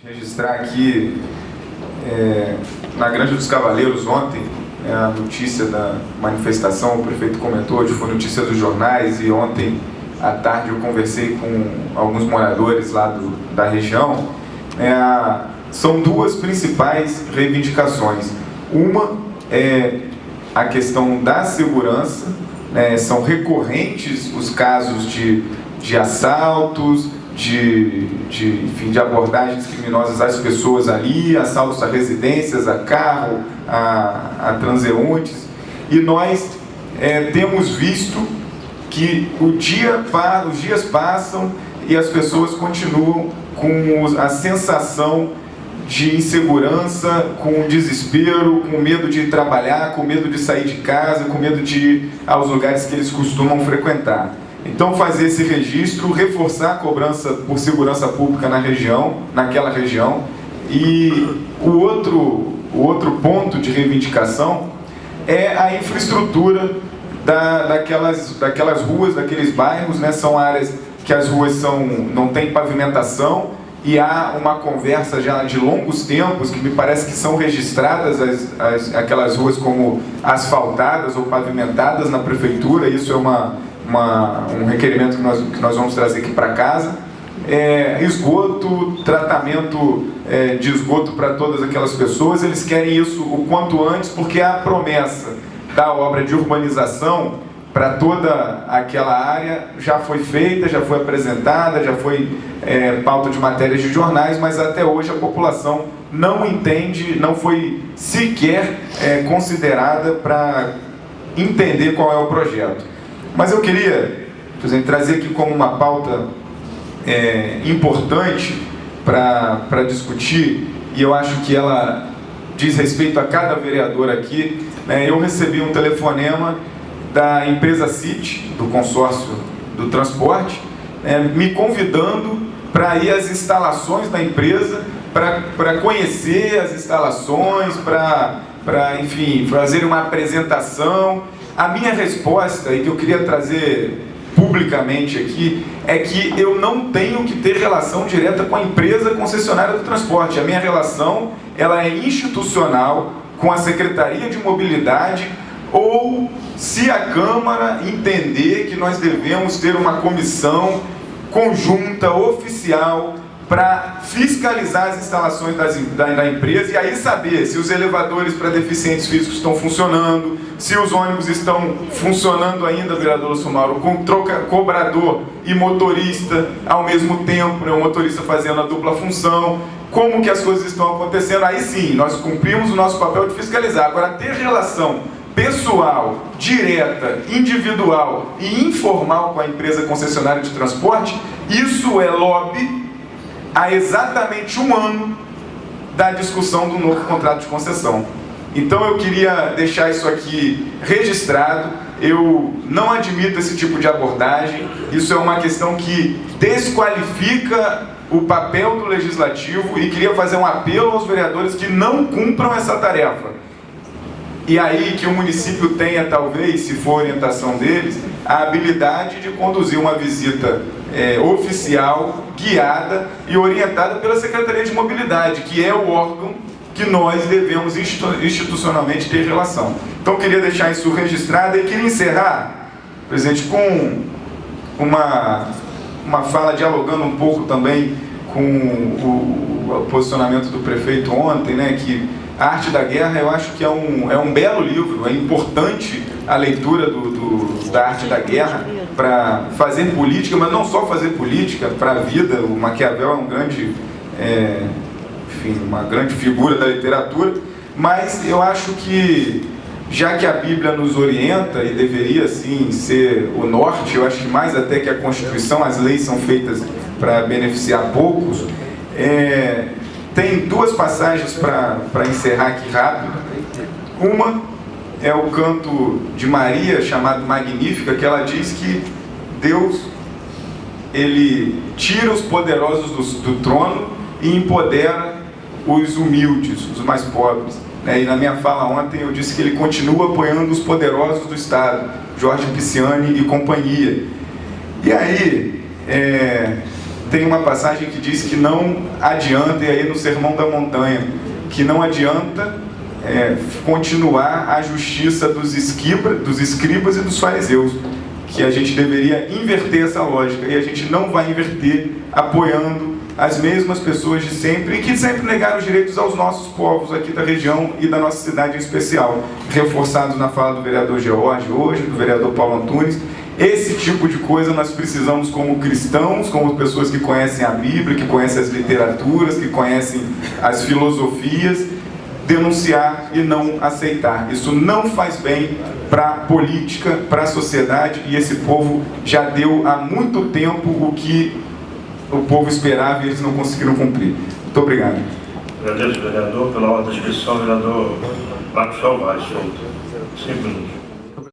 Registrar aqui na Granja dos Cavaleiros ontem, a notícia da manifestação, o prefeito comentou, hoje foi notícia dos jornais, e ontem à tarde eu conversei com alguns moradores lá da região. São duas principais reivindicações. Uma é a questão da segurança, são recorrentes os casos de assaltos, enfim, de abordagens criminosas às pessoas ali, assaltos a residências, a carro, a transeuntes, e nós temos visto que os dias passam e as pessoas continuam com a sensação de insegurança, com desespero, com medo de trabalhar, com medo de sair de casa, com medo de ir aos lugares que eles costumam frequentar. Então, fazer esse registro, reforçar a cobrança por segurança pública naquela região. E o outro ponto de reivindicação é a infraestrutura daquelas ruas, daqueles bairros, São áreas que as ruas não têm pavimentação, e há uma conversa já de longos tempos, que me parece que são registradas aquelas ruas como asfaltadas ou pavimentadas na prefeitura. Isso é um requerimento que nós vamos trazer aqui para casa. Esgoto, tratamento de esgoto para todas aquelas pessoas, eles querem isso o quanto antes, porque a promessa da obra de urbanização para toda aquela área já foi feita, já foi apresentada, já foi pauta de matérias de jornais, mas até hoje a população não entende, não foi sequer considerada para entender qual é o projeto. Mas eu queria, por exemplo, trazer aqui como uma pauta importante para discutir, e eu acho que ela diz respeito a cada vereador aqui. Eu recebi um telefonema da empresa City, do consórcio do transporte, me convidando para ir às instalações da empresa, para conhecer as instalações, enfim, fazer uma apresentação. A minha resposta, e que eu queria trazer publicamente aqui, é que eu não tenho que ter relação direta com a empresa concessionária do transporte. A minha relação ela é institucional, com a Secretaria de Mobilidade, ou se a Câmara entender que nós devemos ter uma comissão conjunta, oficial, para fiscalizar as instalações da empresa, e aí saber se os elevadores para deficientes físicos estão funcionando, se os ônibus estão funcionando ainda, vereador Lúcio Mauro, com cobrador e motorista ao mesmo tempo, o motorista fazendo a dupla função, como que as coisas estão acontecendo. Aí sim, nós cumprimos o nosso papel de fiscalizar. Agora, ter relação pessoal, direta, individual e informal com a empresa concessionária de transporte, isso é lobby há exatamente um ano da discussão do novo contrato de concessão. Então eu queria deixar isso aqui registrado. Eu não admito esse tipo de abordagem. Isso é uma questão que desqualifica o papel do Legislativo, e queria fazer um apelo aos vereadores que não cumpram essa tarefa. E aí que o município tenha, talvez, se for orientação deles, a habilidade de conduzir uma visita oficial, guiada e orientada pela Secretaria de Mobilidade, que é o órgão que nós devemos institucionalmente ter relação. Então eu queria deixar isso registrado e queria encerrar, presidente, com uma fala dialogando um pouco também com o posicionamento do prefeito ontem, que A Arte da Guerra, eu acho que é um belo livro, é importante a leitura da Arte da Guerra para fazer política, mas não só fazer política, para a vida. O Maquiavel é um grande, uma grande figura da literatura, mas eu acho que, já que a Bíblia nos orienta, e deveria sim ser o norte, eu acho que mais até que a Constituição, as leis são feitas para beneficiar poucos. Tem duas passagens para encerrar aqui rápido. Uma é o canto de Maria, chamado Magnífica, que ela diz que Deus, ele tira os poderosos do trono e empodera os humildes, os mais pobres. E na minha fala ontem eu disse que ele continua apoiando os poderosos do Estado, Jorge Pisciani e companhia. E aí, tem uma passagem que diz que não adianta, e aí no Sermão da Montanha, que não adianta continuar a justiça dos escribas e dos fariseus, que a gente deveria inverter essa lógica, e a gente não vai inverter apoiando as mesmas pessoas de sempre, e que sempre negaram os direitos aos nossos povos aqui da região e da nossa cidade em especial, reforçados na fala do vereador George hoje, do vereador Paulo Antunes. Esse tipo de coisa nós precisamos, como cristãos, como pessoas que conhecem a Bíblia, que conhecem as literaturas, que conhecem as filosofias, denunciar e não aceitar. Isso não faz bem para a política, para a sociedade, e esse povo já deu há muito tempo o que o povo esperava e eles não conseguiram cumprir. Muito obrigado. Agradeço, vereador. Pela ordem da inscrição, vereador Marcos Salvador. 5 minutos.